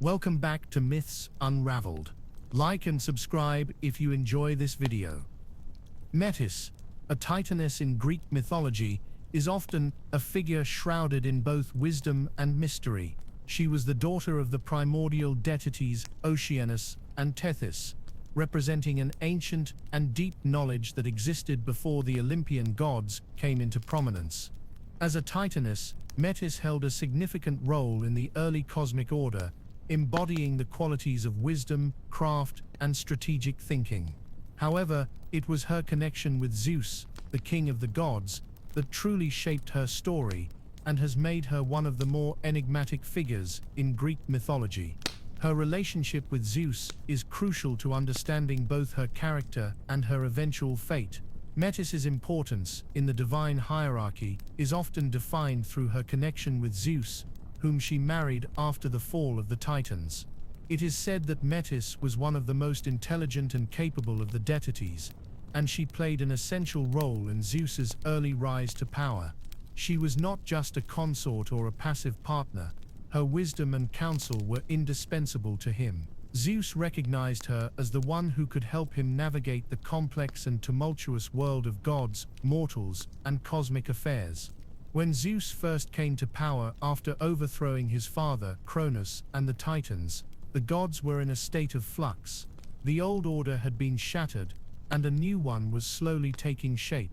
Welcome back to Myths Unraveled. Like and subscribe if you enjoy this video. Metis, a Titaness in Greek mythology, is often a figure shrouded in both wisdom and mystery. She was the daughter of the primordial deities Oceanus and Tethys, representing an ancient and deep knowledge that existed before the Olympian gods came into prominence. As a Titaness, Metis held a significant role in the early cosmic order, embodying the qualities of wisdom, craft, and strategic thinking. However, it was her connection with Zeus, the king of the gods, that truly shaped her story and has made her one of the more enigmatic figures in Greek mythology. Her relationship with Zeus is crucial to understanding both her character and her eventual fate. Metis's importance in the divine hierarchy is often defined through her connection with Zeus, whom she married after the fall of the Titans. It is said that Metis was one of the most intelligent and capable of the deities, and she played an essential role in Zeus's early rise to power. She was not just a consort or a passive partner. Her wisdom and counsel were indispensable to him. Zeus recognized her as the one who could help him navigate the complex and tumultuous world of gods, mortals, and cosmic affairs. When Zeus first came to power after overthrowing his father, Cronus, and the Titans, the gods were in a state of flux. The old order had been shattered, and a new one was slowly taking shape.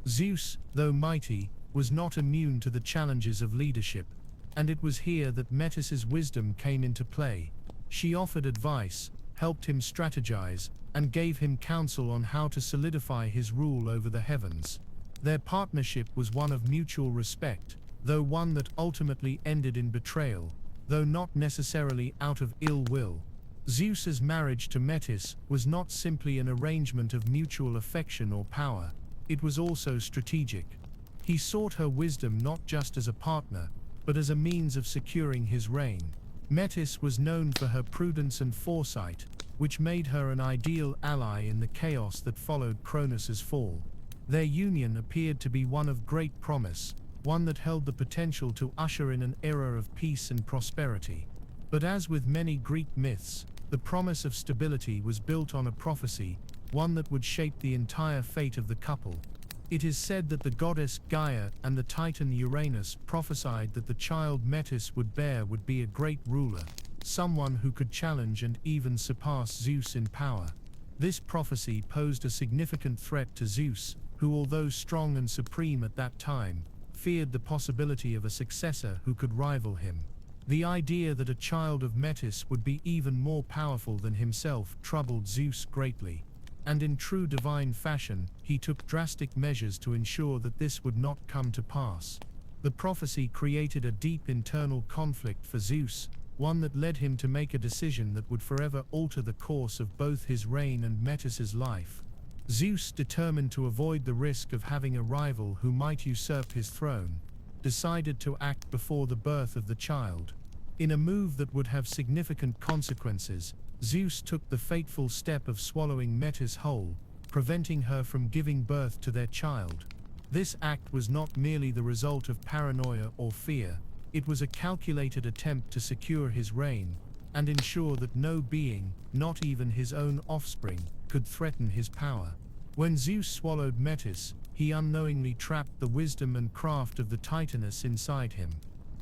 Zeus, though mighty, was not immune to the challenges of leadership, and it was here that Metis's wisdom came into play. She offered advice, helped him strategize, and gave him counsel on how to solidify his rule over the heavens. Their partnership was one of mutual respect, though one that ultimately ended in betrayal, though not necessarily out of ill will. Zeus's marriage to Metis was not simply an arrangement of mutual affection or power, it was also strategic. He sought her wisdom not just as a partner, but as a means of securing his reign. Metis was known for her prudence and foresight, which made her an ideal ally in the chaos that followed Cronus's fall. Their union appeared to be one of great promise, one that held the potential to usher in an era of peace and prosperity. But as with many Greek myths, the promise of stability was built on a prophecy, one that would shape the entire fate of the couple. It is said that the goddess Gaia and the titan Uranus prophesied that the child Metis would bear would be a great ruler, someone who could challenge and even surpass Zeus in power. This prophecy posed a significant threat to Zeus, who, although strong and supreme at that time, feared the possibility of a successor who could rival him. The idea that a child of Metis would be even more powerful than himself troubled Zeus greatly, and in true divine fashion, he took drastic measures to ensure that this would not come to pass. The prophecy created a deep internal conflict for Zeus, one that led him to make a decision that would forever alter the course of both his reign and Metis's life. Zeus, determined to avoid the risk of having a rival who might usurp his throne, decided to act before the birth of the child. In a move that would have significant consequences, Zeus took the fateful step of swallowing Metis whole, preventing her from giving birth to their child. This act was not merely the result of paranoia or fear, it was a calculated attempt to secure his reign and ensure that no being, not even his own offspring, could threaten his power. When Zeus swallowed Metis, he unknowingly trapped the wisdom and craft of the Titaness inside him.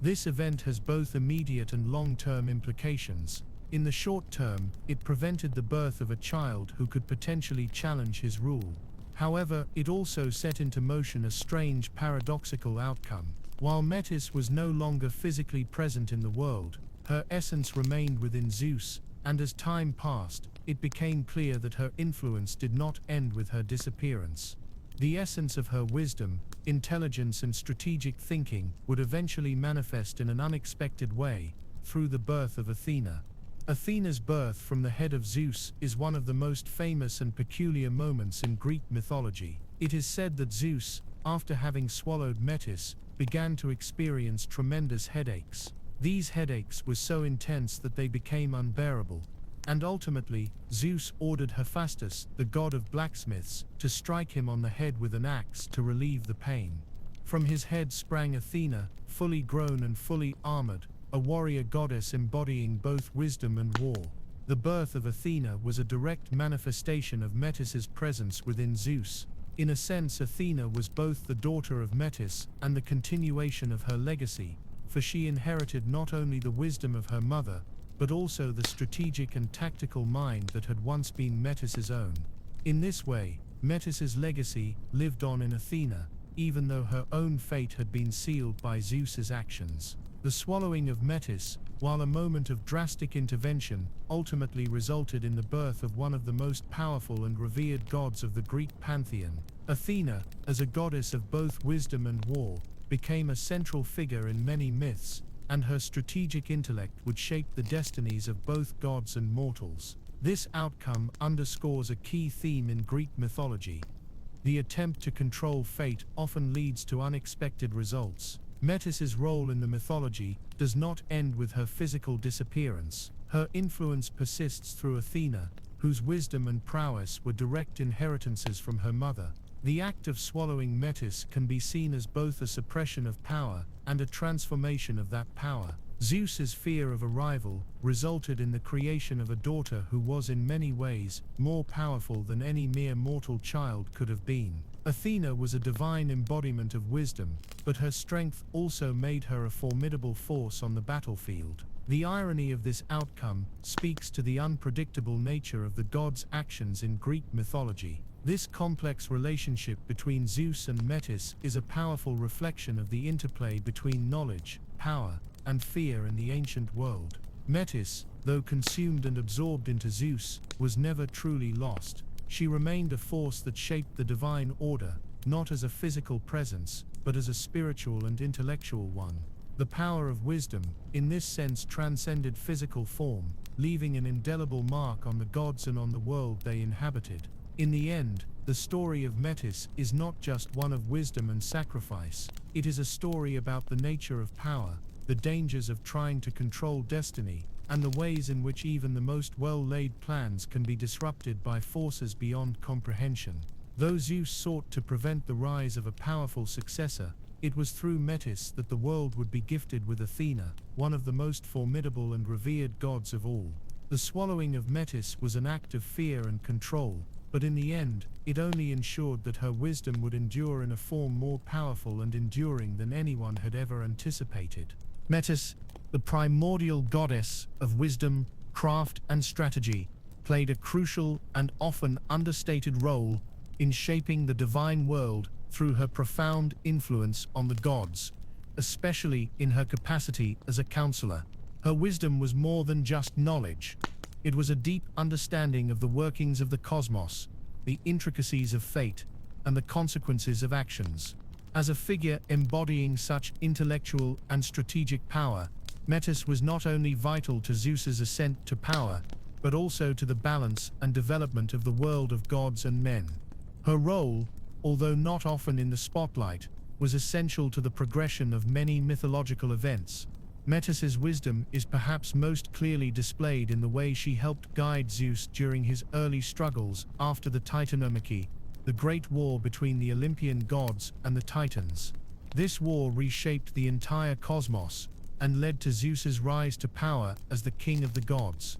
This event has both immediate and long-term implications. In the short term, it prevented the birth of a child who could potentially challenge his rule. However, it also set into motion a strange paradoxical outcome. While Metis was no longer physically present in the world, her essence remained within Zeus, and as time passed, it became clear that her influence did not end with her disappearance. The essence of her wisdom, intelligence and strategic thinking would eventually manifest in an unexpected way, through the birth of Athena. Athena's birth from the head of Zeus is one of the most famous and peculiar moments in Greek mythology. It is said that Zeus, after having swallowed Metis, began to experience tremendous headaches. These headaches were so intense that they became unbearable, and ultimately, Zeus ordered Hephaestus, the god of blacksmiths, to strike him on the head with an axe to relieve the pain. From his head sprang Athena, fully grown and fully armored, a warrior goddess embodying both wisdom and war. The birth of Athena was a direct manifestation of Metis's presence within Zeus. In a sense, Athena was both the daughter of Metis and the continuation of her legacy, for she inherited not only the wisdom of her mother, but also the strategic and tactical mind that had once been Metis's own. In this way, Metis's legacy lived on in Athena, even though her own fate had been sealed by Zeus's actions. The swallowing of Metis, while a moment of drastic intervention, ultimately resulted in the birth of one of the most powerful and revered gods of the Greek pantheon. Athena, as a goddess of both wisdom and war, became a central figure in many myths, and her strategic intellect would shape the destinies of both gods and mortals. This outcome underscores a key theme in Greek mythology. The attempt to control fate often leads to unexpected results. Metis's role in the mythology does not end with her physical disappearance. Her influence persists through Athena, whose wisdom and prowess were direct inheritances from her mother. The act of swallowing Metis can be seen as both a suppression of power and a transformation of that power. Zeus's fear of a rival resulted in the creation of a daughter who was in many ways more powerful than any mere mortal child could have been. Athena was a divine embodiment of wisdom, but her strength also made her a formidable force on the battlefield. The irony of this outcome speaks to the unpredictable nature of the gods' actions in Greek mythology. This complex relationship between Zeus and Metis is a powerful reflection of the interplay between knowledge, power, and fear in the ancient world. Metis, though consumed and absorbed into Zeus, was never truly lost. She remained a force that shaped the divine order, not as a physical presence, but as a spiritual and intellectual one. The power of wisdom, in this sense, transcended physical form, leaving an indelible mark on the gods and on the world they inhabited. In the end, the story of Metis is not just one of wisdom and sacrifice. It is a story about the nature of power, the dangers of trying to control destiny, and the ways in which even the most well-laid plans can be disrupted by forces beyond comprehension. Though Zeus sought to prevent the rise of a powerful successor, it was through Metis that the world would be gifted with Athena, one of the most formidable and revered gods of all. The swallowing of Metis was an act of fear and control, but in the end, it only ensured that her wisdom would endure in a form more powerful and enduring than anyone had ever anticipated. Metis, the primordial goddess of wisdom, craft, and strategy, played a crucial and often understated role in shaping the divine world through her profound influence on the gods, especially in her capacity as a counselor. Her wisdom was more than just knowledge. It was a deep understanding of the workings of the cosmos, the intricacies of fate, and the consequences of actions. As a figure embodying such intellectual and strategic power, Metis was not only vital to Zeus's ascent to power, but also to the balance and development of the world of gods and men. Her role, although not often in the spotlight, was essential to the progression of many mythological events. Metis's wisdom is perhaps most clearly displayed in the way she helped guide Zeus during his early struggles after the Titanomachy, the great war between the Olympian gods and the Titans. This war reshaped the entire cosmos and led to Zeus's rise to power as the king of the gods.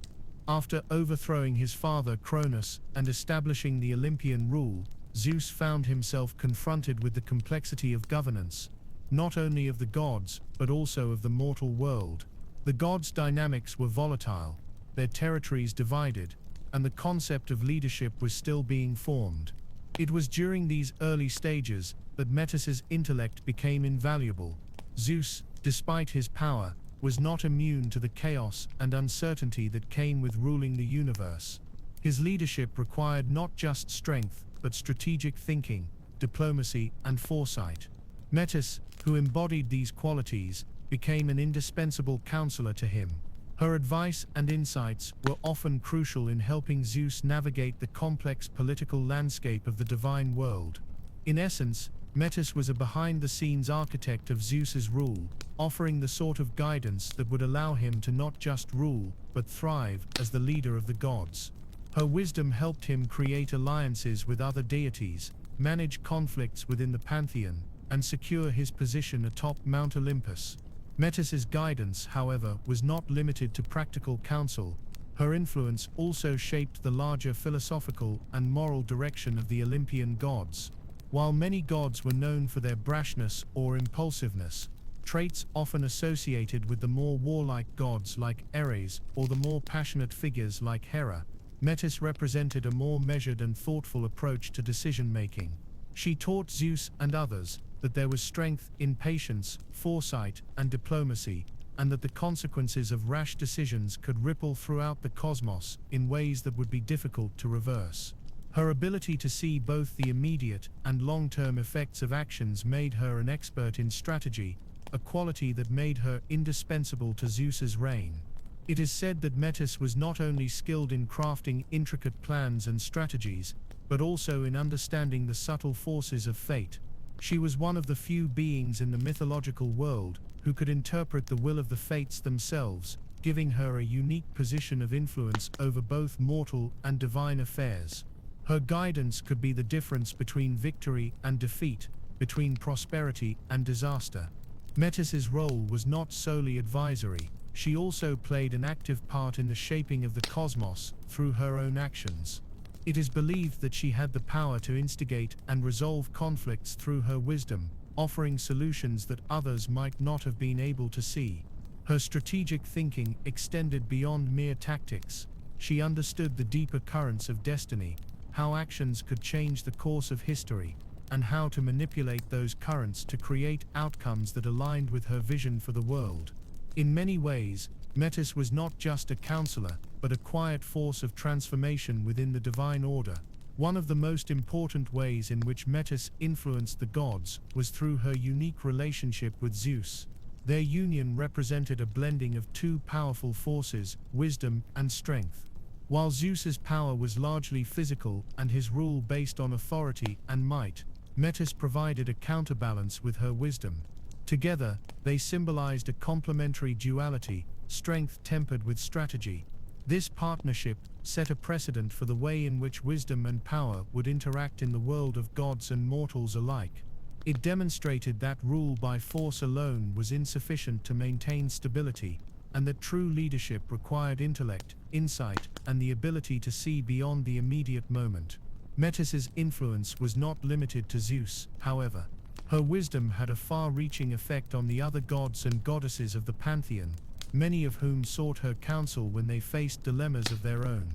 After overthrowing his father Cronus and establishing the Olympian rule, Zeus found himself confronted with the complexity of governance, not only of the gods, but also of the mortal world. The gods' dynamics were volatile, their territories divided, and the concept of leadership was still being formed. It was during these early stages that Metis's intellect became invaluable. Zeus, despite his power, was not immune to the chaos and uncertainty that came with ruling the universe. His leadership required not just strength, but strategic thinking, diplomacy, and foresight. Metis, who embodied these qualities, became an indispensable counselor to him. Her advice and insights were often crucial in helping Zeus navigate the complex political landscape of the divine world. In essence, Metis was a behind-the-scenes architect of Zeus's rule, offering the sort of guidance that would allow him to not just rule, but thrive as the leader of the gods. Her wisdom helped him create alliances with other deities, manage conflicts within the pantheon, and secure his position atop Mount Olympus. Metis's guidance, however, was not limited to practical counsel. Her influence also shaped the larger philosophical and moral direction of the Olympian gods. While many gods were known for their brashness or impulsiveness, traits often associated with the more warlike gods like Ares or the more passionate figures like Hera, Metis represented a more measured and thoughtful approach to decision-making. She taught Zeus and others that there was strength in patience, foresight, and diplomacy, and that the consequences of rash decisions could ripple throughout the cosmos in ways that would be difficult to reverse. Her ability to see both the immediate and long-term effects of actions made her an expert in strategy, a quality that made her indispensable to Zeus's reign. It is said that Metis was not only skilled in crafting intricate plans and strategies, but also in understanding the subtle forces of fate. She was one of the few beings in the mythological world who could interpret the will of the fates themselves, giving her a unique position of influence over both mortal and divine affairs. Her guidance could be the difference between victory and defeat, between prosperity and disaster. Metis's role was not solely advisory. She also played an active part in the shaping of the cosmos through her own actions. It is believed that she had the power to instigate and resolve conflicts through her wisdom, offering solutions that others might not have been able to see. Her strategic thinking extended beyond mere tactics. She understood the deeper currents of destiny, how actions could change the course of history, and how to manipulate those currents to create outcomes that aligned with her vision for the world. In many ways, Metis was not just a counselor, but a quiet force of transformation within the divine order. One of the most important ways in which Metis influenced the gods was through her unique relationship with Zeus. Their union represented a blending of two powerful forces, wisdom and strength. While Zeus's power was largely physical and his rule based on authority and might, Metis provided a counterbalance with her wisdom. Together, they symbolized a complementary duality, strength tempered with strategy. This partnership set a precedent for the way in which wisdom and power would interact in the world of gods and mortals alike. It demonstrated that rule by force alone was insufficient to maintain stability, and that true leadership required intellect, insight, and the ability to see beyond the immediate moment. Metis's influence was not limited to Zeus, however. Her wisdom had a far-reaching effect on the other gods and goddesses of the pantheon, many of whom sought her counsel when they faced dilemmas of their own.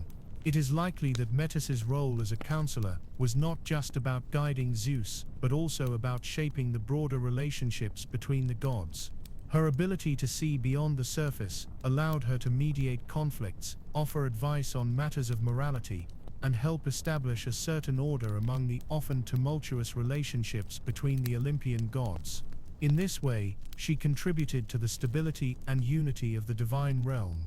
It is likely that Metis's role as a counselor was not just about guiding Zeus, but also about shaping the broader relationships between the gods. Her ability to see beyond the surface allowed her to mediate conflicts, offer advice on matters of morality, and help establish a certain order among the often tumultuous relationships between the Olympian gods. In this way, she contributed to the stability and unity of the divine realm.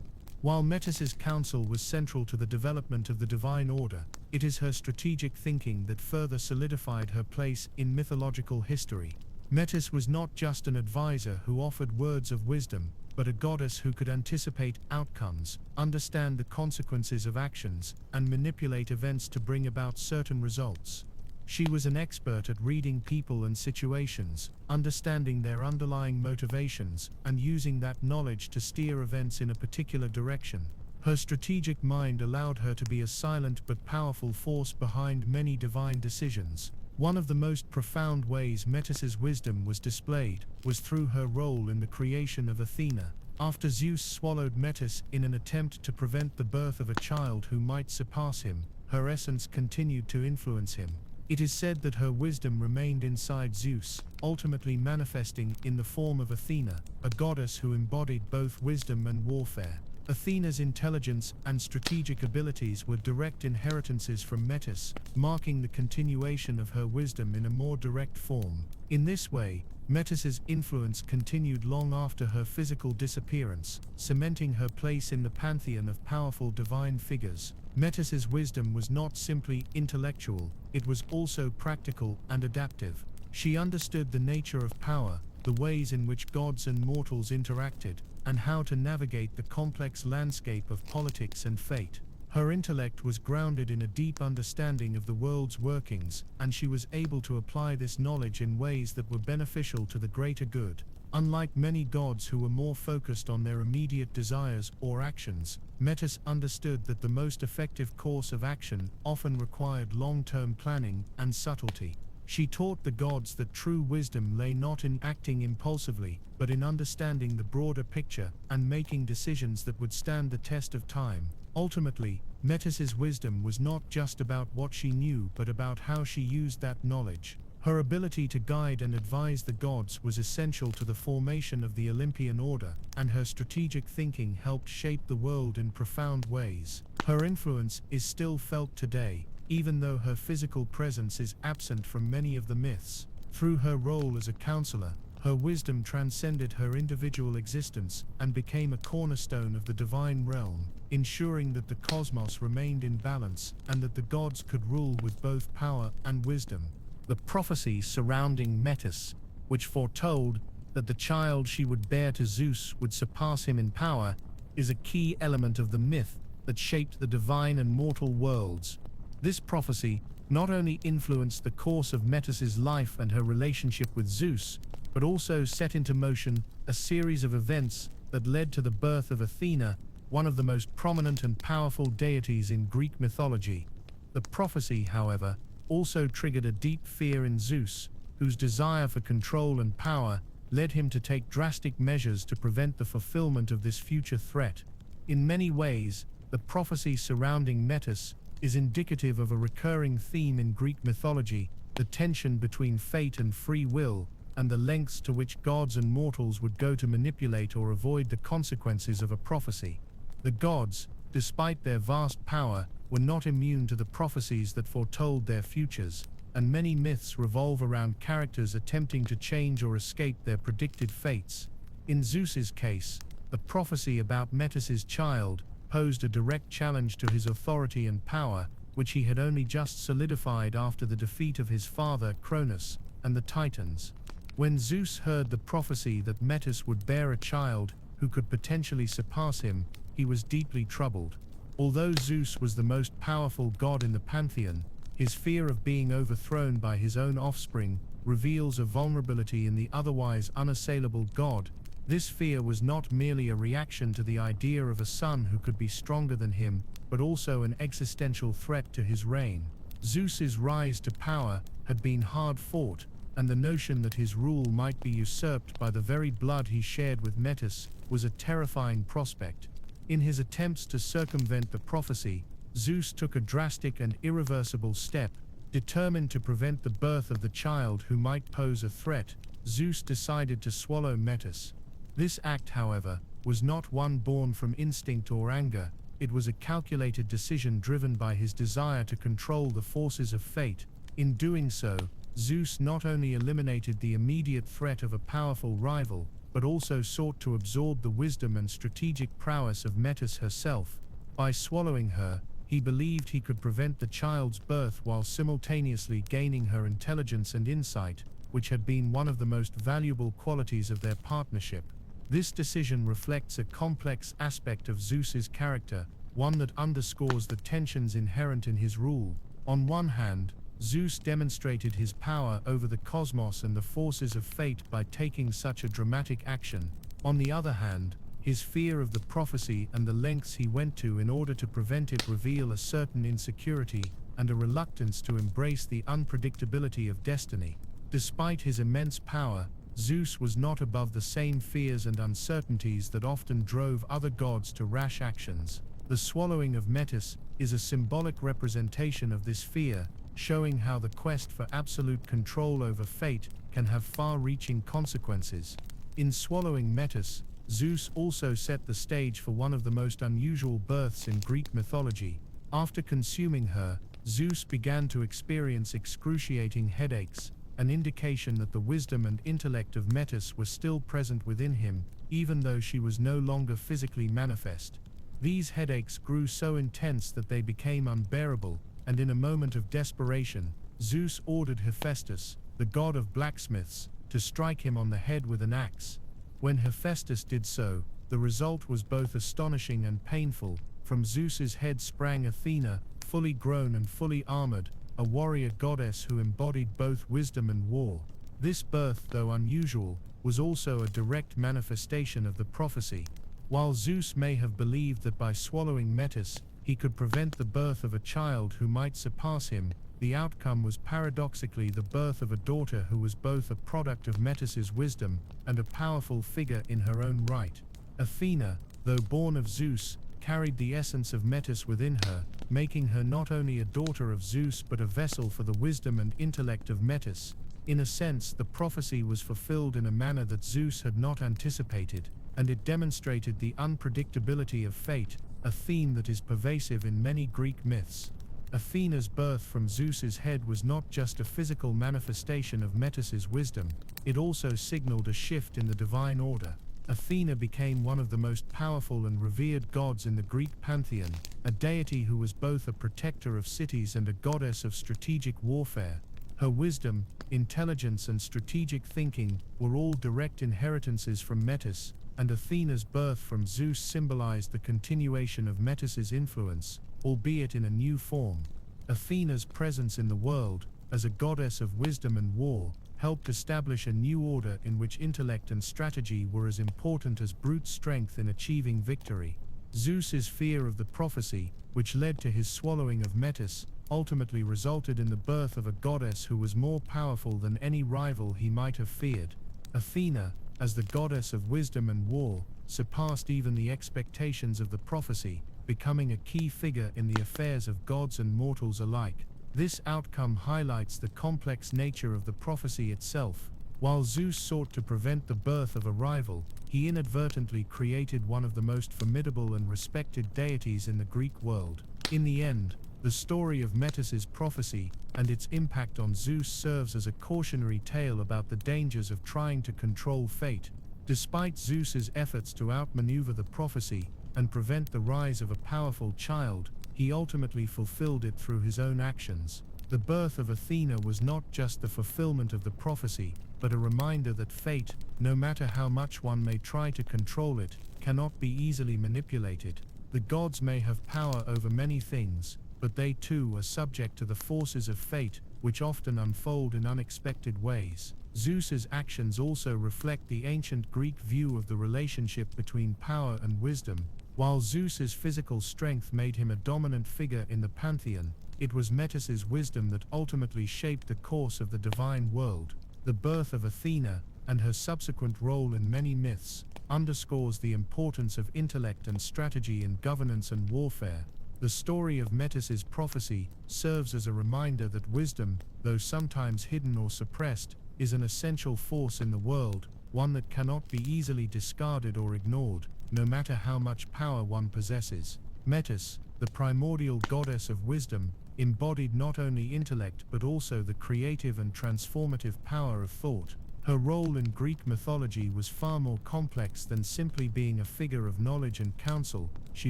While Metis's counsel was central to the development of the divine order, it is her strategic thinking that further solidified her place in mythological history. Metis was not just an advisor who offered words of wisdom, but a goddess who could anticipate outcomes, understand the consequences of actions, and manipulate events to bring about certain results. She was an expert at reading people and situations, understanding their underlying motivations, and using that knowledge to steer events in a particular direction. Her strategic mind allowed her to be a silent but powerful force behind many divine decisions. One of the most profound ways Metis's wisdom was displayed was through her role in the creation of Athena. After Zeus swallowed Metis in an attempt to prevent the birth of a child who might surpass him, her essence continued to influence him. It is said that her wisdom remained inside Zeus, ultimately manifesting in the form of Athena, a goddess who embodied both wisdom and warfare. Athena's intelligence and strategic abilities were direct inheritances from Metis, marking the continuation of her wisdom in a more direct form. In this way, Metis's influence continued long after her physical disappearance, cementing her place in the pantheon of powerful divine figures. Metis's wisdom was not simply intellectual, it was also practical and adaptive. She understood the nature of power, the ways in which gods and mortals interacted, and how to navigate the complex landscape of politics and fate. Her intellect was grounded in a deep understanding of the world's workings, and she was able to apply this knowledge in ways that were beneficial to the greater good. Unlike many gods who were more focused on their immediate desires or actions, Metis understood that the most effective course of action often required long-term planning and subtlety. She taught the gods that true wisdom lay not in acting impulsively, but in understanding the broader picture and making decisions that would stand the test of time. Ultimately, Metis's wisdom was not just about what she knew, but about how she used that knowledge. Her ability to guide and advise the gods was essential to the formation of the Olympian order, and her strategic thinking helped shape the world in profound ways. Her influence is still felt today, even though her physical presence is absent from many of the myths. Through her role as a counselor, her wisdom transcended her individual existence and became a cornerstone of the divine realm, ensuring that the cosmos remained in balance and that the gods could rule with both power and wisdom. The prophecy surrounding Metis, which foretold that the child she would bear to Zeus would surpass him in power, is a key element of the myth that shaped the divine and mortal worlds. This prophecy not only influenced the course of Metis's life and her relationship with Zeus, but also set into motion a series of events that led to the birth of Athena, one of the most prominent and powerful deities in Greek mythology. The prophecy, however, also triggered a deep fear in Zeus, whose desire for control and power led him to take drastic measures to prevent the fulfillment of this future threat. In many ways, the prophecy surrounding Metis is indicative of a recurring theme in Greek mythology: the tension between fate and free will, and the lengths to which gods and mortals would go to manipulate or avoid the consequences of a prophecy. The gods, despite their vast power, were not immune to the prophecies that foretold their futures, and many myths revolve around characters attempting to change or escape their predicted fates. In Zeus's case, the prophecy about Metis's child posed a direct challenge to his authority and power, which he had only just solidified after the defeat of his father Cronus and the Titans. When Zeus heard the prophecy that Metis would bear a child who could potentially surpass him, he was deeply troubled. Although Zeus was the most powerful god in the pantheon, his fear of being overthrown by his own offspring reveals a vulnerability in the otherwise unassailable god. This fear was not merely a reaction to the idea of a son who could be stronger than him, but also an existential threat to his reign. Zeus's rise to power had been hard fought, and the notion that his rule might be usurped by the very blood he shared with Metis was a terrifying prospect. In his attempts to circumvent the prophecy, Zeus took a drastic and irreversible step. Determined to prevent the birth of the child who might pose a threat, Zeus decided to swallow Metis. This act, however, was not one born from instinct or anger. It was a calculated decision driven by his desire to control the forces of fate. In doing so, Zeus not only eliminated the immediate threat of a powerful rival, but also sought to absorb the wisdom and strategic prowess of Metis herself. By swallowing her, he believed he could prevent the child's birth while simultaneously gaining her intelligence and insight, which had been one of the most valuable qualities of their partnership. This decision reflects a complex aspect of Zeus's character, one that underscores the tensions inherent in his rule. On one hand, Zeus demonstrated his power over the cosmos and the forces of fate by taking such a dramatic action. On the other hand, his fear of the prophecy and the lengths he went to in order to prevent it reveal a certain insecurity and a reluctance to embrace the unpredictability of destiny. Despite his immense power, Zeus was not above the same fears and uncertainties that often drove other gods to rash actions. The swallowing of Metis is a symbolic representation of this fear, showing how the quest for absolute control over fate can have far-reaching consequences. In swallowing Metis, Zeus also set the stage for one of the most unusual births in Greek mythology. After consuming her, Zeus began to experience excruciating headaches, an indication that the wisdom and intellect of Metis were still present within him, even though she was no longer physically manifest. These headaches grew so intense that they became unbearable, and in a moment of desperation, Zeus ordered Hephaestus, the god of blacksmiths, to strike him on the head with an axe. When Hephaestus did so, the result was both astonishing and painful. From Zeus's head sprang Athena, fully grown and fully armored, a warrior goddess who embodied both wisdom and war. This birth, though unusual, was also a direct manifestation of the prophecy. While Zeus may have believed that by swallowing Metis, he could prevent the birth of a child who might surpass him, the outcome was paradoxically the birth of a daughter who was both a product of Metis's wisdom and a powerful figure in her own right. Athena, though born of Zeus, carried the essence of Metis within her, making her not only a daughter of Zeus but a vessel for the wisdom and intellect of Metis. In a sense, the prophecy was fulfilled in a manner that Zeus had not anticipated, and it demonstrated the unpredictability of fate, a theme that is pervasive in many Greek myths. Athena's birth from Zeus's head was not just a physical manifestation of Metis's wisdom, it also signaled a shift in the divine order. Athena became one of the most powerful and revered gods in the Greek pantheon, a deity who was both a protector of cities and a goddess of strategic warfare. Her wisdom, intelligence and strategic thinking were all direct inheritances from Metis, and Athena's birth from Zeus symbolized the continuation of Metis's influence, albeit in a new form. Athena's presence in the world, as a goddess of wisdom and war, helped establish a new order in which intellect and strategy were as important as brute strength in achieving victory. Zeus's fear of the prophecy, which led to his swallowing of Metis, ultimately resulted in the birth of a goddess who was more powerful than any rival he might have feared. Athena, as the goddess of wisdom and war, surpassed even the expectations of the prophecy, becoming a key figure in the affairs of gods and mortals alike. This outcome highlights the complex nature of the prophecy itself. While Zeus sought to prevent the birth of a rival, he inadvertently created one of the most formidable and respected deities in the Greek world. In the end, the story of Metis's prophecy and its impact on Zeus serves as a cautionary tale about the dangers of trying to control fate. Despite Zeus's efforts to outmaneuver the prophecy and prevent the rise of a powerful child, he ultimately fulfilled it through his own actions. The birth of Athena was not just the fulfillment of the prophecy, but a reminder that fate, no matter how much one may try to control it, cannot be easily manipulated. The gods may have power over many things, but they too are subject to the forces of fate, which often unfold in unexpected ways. Zeus's actions also reflect the ancient Greek view of the relationship between power and wisdom. While Zeus's physical strength made him a dominant figure in the pantheon, it was Metis's wisdom that ultimately shaped the course of the divine world. The birth of Athena, and her subsequent role in many myths, underscores the importance of intellect and strategy in governance and warfare. The story of Metis's prophecy serves as a reminder that wisdom, though sometimes hidden or suppressed, is an essential force in the world, one that cannot be easily discarded or ignored, no matter how much power one possesses. Metis, the primordial goddess of wisdom, embodied not only intellect but also the creative and transformative power of thought. Her role in Greek mythology was far more complex than simply being a figure of knowledge and counsel. She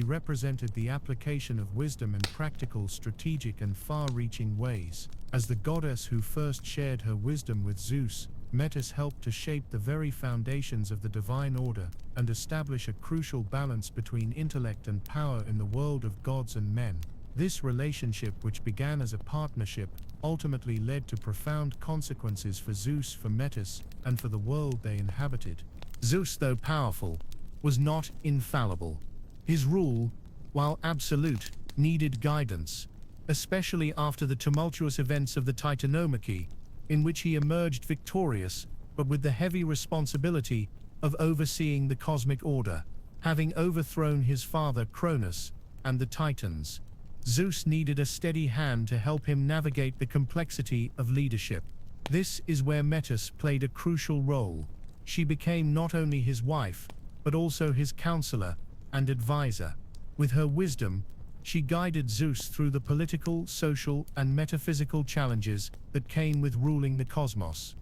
represented the application of wisdom in practical, strategic and far-reaching ways. As the goddess who first shared her wisdom with Zeus, Metis helped to shape the very foundations of the divine order and establish a crucial balance between intellect and power in the world of gods and men. This relationship, which began as a partnership, ultimately led to profound consequences for Zeus, for Metis, and for the world they inhabited. Zeus, though powerful, was not infallible. His rule, while absolute, needed guidance, especially after the tumultuous events of the Titanomachy, in which he emerged victorious, but with the heavy responsibility of overseeing the cosmic order. Having overthrown his father Cronus and the Titans, Zeus needed a steady hand to help him navigate the complexity of leadership. This is where Metis played a crucial role. She became not only his wife, but also his counselor and advisor. With her wisdom, she guided Zeus through the political, social, and metaphysical challenges that came with ruling the cosmos.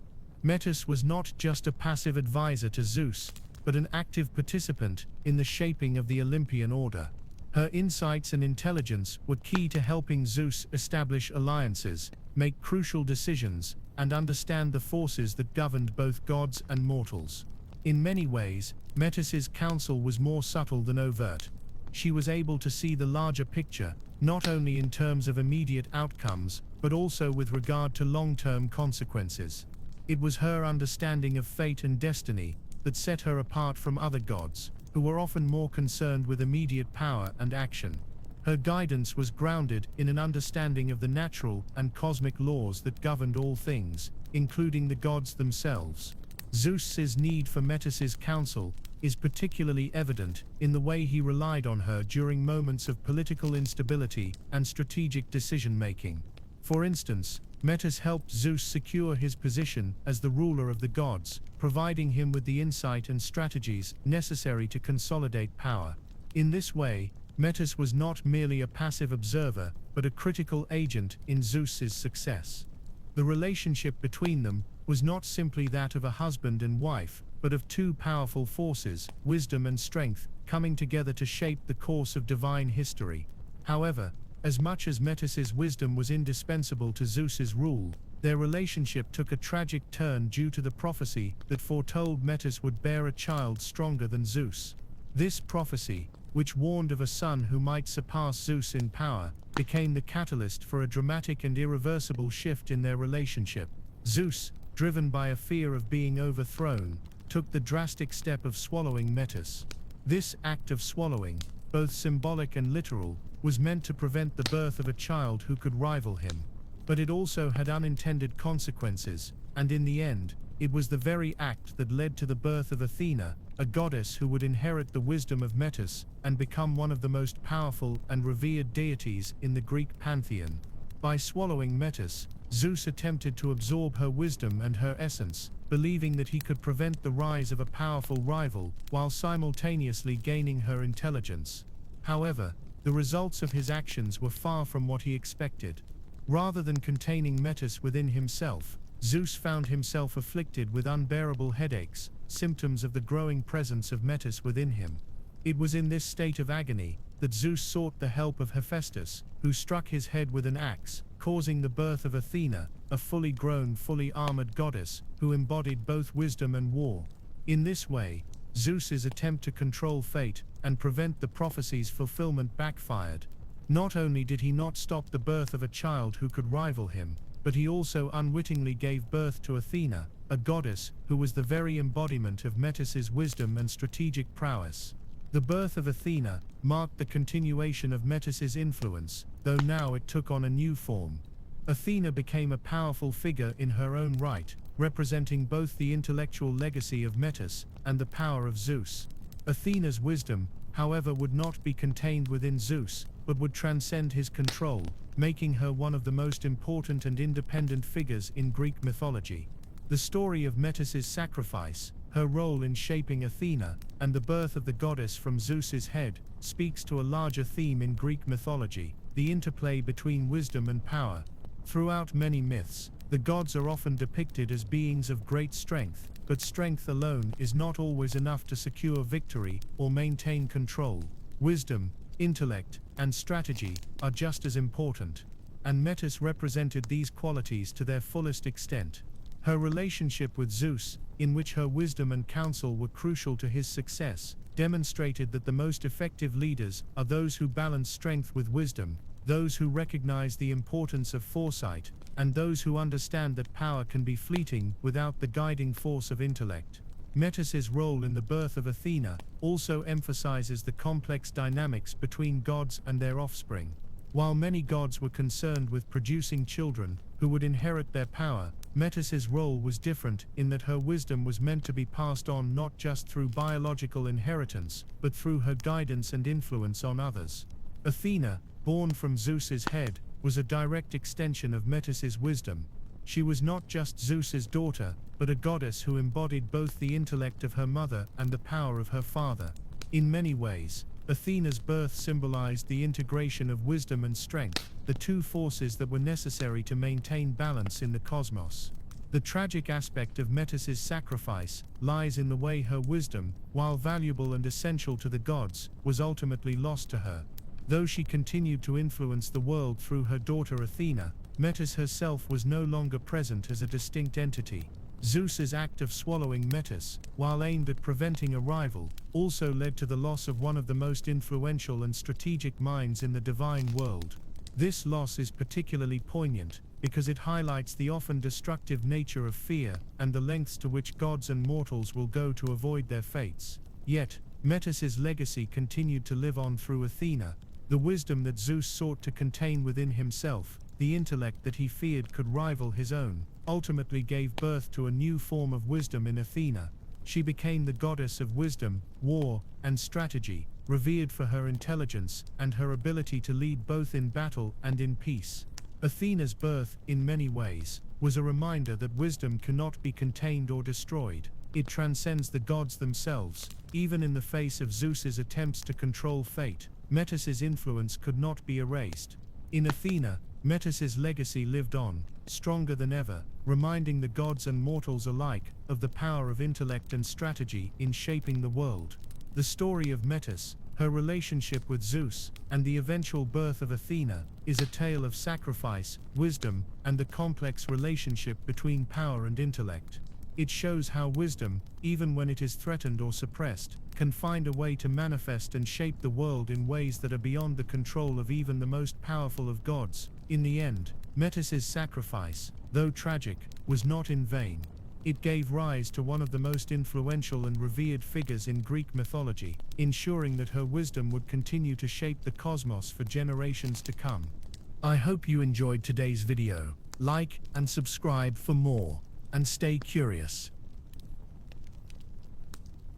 Metis was not just a passive advisor to Zeus, but an active participant in the shaping of the Olympian order. Her insights and intelligence were key to helping Zeus establish alliances, make crucial decisions, and understand the forces that governed both gods and mortals. In many ways, Metis's counsel was more subtle than overt. She was able to see the larger picture, not only in terms of immediate outcomes, but also with regard to long-term consequences. It was her understanding of fate and destiny that set her apart from other gods, who were often more concerned with immediate power and action. Her guidance was grounded in an understanding of the natural and cosmic laws that governed all things, including the gods themselves. Zeus's need for Metis's counsel is particularly evident in the way he relied on her during moments of political instability and strategic decision-making. For instance, Metis helped Zeus secure his position as the ruler of the gods, providing him with the insight and strategies necessary to consolidate power. In this way, Metis was not merely a passive observer, but a critical agent in Zeus's success. The relationship between them was not simply that of a husband and wife, but of two powerful forces, wisdom and strength, coming together to shape the course of divine history. However, as much as Metis's wisdom was indispensable to Zeus's rule, their relationship took a tragic turn due to the prophecy that foretold Metis would bear a child stronger than Zeus. This prophecy, which warned of a son who might surpass Zeus in power, became the catalyst for a dramatic and irreversible shift in their relationship. Zeus, driven by a fear of being overthrown, took the drastic step of swallowing Metis. This act of swallowing, both symbolic and literal, was meant to prevent the birth of a child who could rival him. But it also had unintended consequences, and in the end, it was the very act that led to the birth of Athena, a goddess who would inherit the wisdom of Metis and become one of the most powerful and revered deities in the Greek pantheon. By swallowing Metis, Zeus attempted to absorb her wisdom and her essence, believing that he could prevent the rise of a powerful rival while simultaneously gaining her intelligence. However, the results of his actions were far from what he expected. Rather than containing Metis within himself, Zeus found himself afflicted with unbearable headaches, symptoms of the growing presence of Metis within him. It was in this state of agony that Zeus sought the help of Hephaestus, who struck his head with an axe, causing the birth of Athena, a fully grown, fully armored goddess who embodied both wisdom and war. In this way, Zeus's attempt to control fate and prevent the prophecy's fulfillment backfired. Not only did he not stop the birth of a child who could rival him, but he also unwittingly gave birth to Athena, a goddess who was the very embodiment of Metis's wisdom and strategic prowess. The birth of Athena marked the continuation of Metis's influence, though now it took on a new form. Athena became a powerful figure in her own right, representing both the intellectual legacy of Metis and the power of Zeus. Athena's wisdom, however, would not be contained within Zeus, but would transcend his control, making her one of the most important and independent figures in Greek mythology. The story of Metis's sacrifice, her role in shaping Athena, and the birth of the goddess from Zeus's head, speaks to a larger theme in Greek mythology, the interplay between wisdom and power. Throughout many myths, the gods are often depicted as beings of great strength, but strength alone is not always enough to secure victory or maintain control. Wisdom, intellect, and strategy are just as important, and Metis represented these qualities to their fullest extent. Her relationship with Zeus, in which her wisdom and counsel were crucial to his success, demonstrated that the most effective leaders are those who balance strength with wisdom, those who recognize the importance of foresight, and those who understand that power can be fleeting without the guiding force of intellect. Metis's role in the birth of Athena also emphasizes the complex dynamics between gods and their offspring. While many gods were concerned with producing children who would inherit their power, Metis's role was different in that her wisdom was meant to be passed on not just through biological inheritance, but through her guidance and influence on others. Athena, born from Zeus's head, was a direct extension of Metis's wisdom. She was not just Zeus's daughter, but a goddess who embodied both the intellect of her mother and the power of her father. In many ways, Athena's birth symbolized the integration of wisdom and strength, the two forces that were necessary to maintain balance in the cosmos. The tragic aspect of Metis's sacrifice lies in the way her wisdom, while valuable and essential to the gods, was ultimately lost to her. Though she continued to influence the world through her daughter Athena, Metis herself was no longer present as a distinct entity. Zeus's act of swallowing Metis, while aimed at preventing a rival, also led to the loss of one of the most influential and strategic minds in the divine world. This loss is particularly poignant, because it highlights the often destructive nature of fear and the lengths to which gods and mortals will go to avoid their fates. Yet, Metis's legacy continued to live on through Athena. The wisdom that Zeus sought to contain within himself, the intellect that he feared could rival his own, ultimately gave birth to a new form of wisdom in Athena. She became the goddess of wisdom, war, and strategy, revered for her intelligence and her ability to lead both in battle and in peace. Athena's birth, in many ways, was a reminder that wisdom cannot be contained or destroyed. It transcends the gods themselves. Even in the face of Zeus's attempts to control fate, Metis's influence could not be erased. In Athena, Metis's legacy lived on, stronger than ever, reminding the gods and mortals alike of the power of intellect and strategy in shaping the world. The story of Metis, her relationship with Zeus, and the eventual birth of Athena, is a tale of sacrifice, wisdom, and the complex relationship between power and intellect. It shows how wisdom, even when it is threatened or suppressed, can find a way to manifest and shape the world in ways that are beyond the control of even the most powerful of gods. In the end, Metis's sacrifice, though tragic, was not in vain. It gave rise to one of the most influential and revered figures in Greek mythology, ensuring that her wisdom would continue to shape the cosmos for generations to come. I hope you enjoyed today's video. Like and subscribe for more, and stay curious.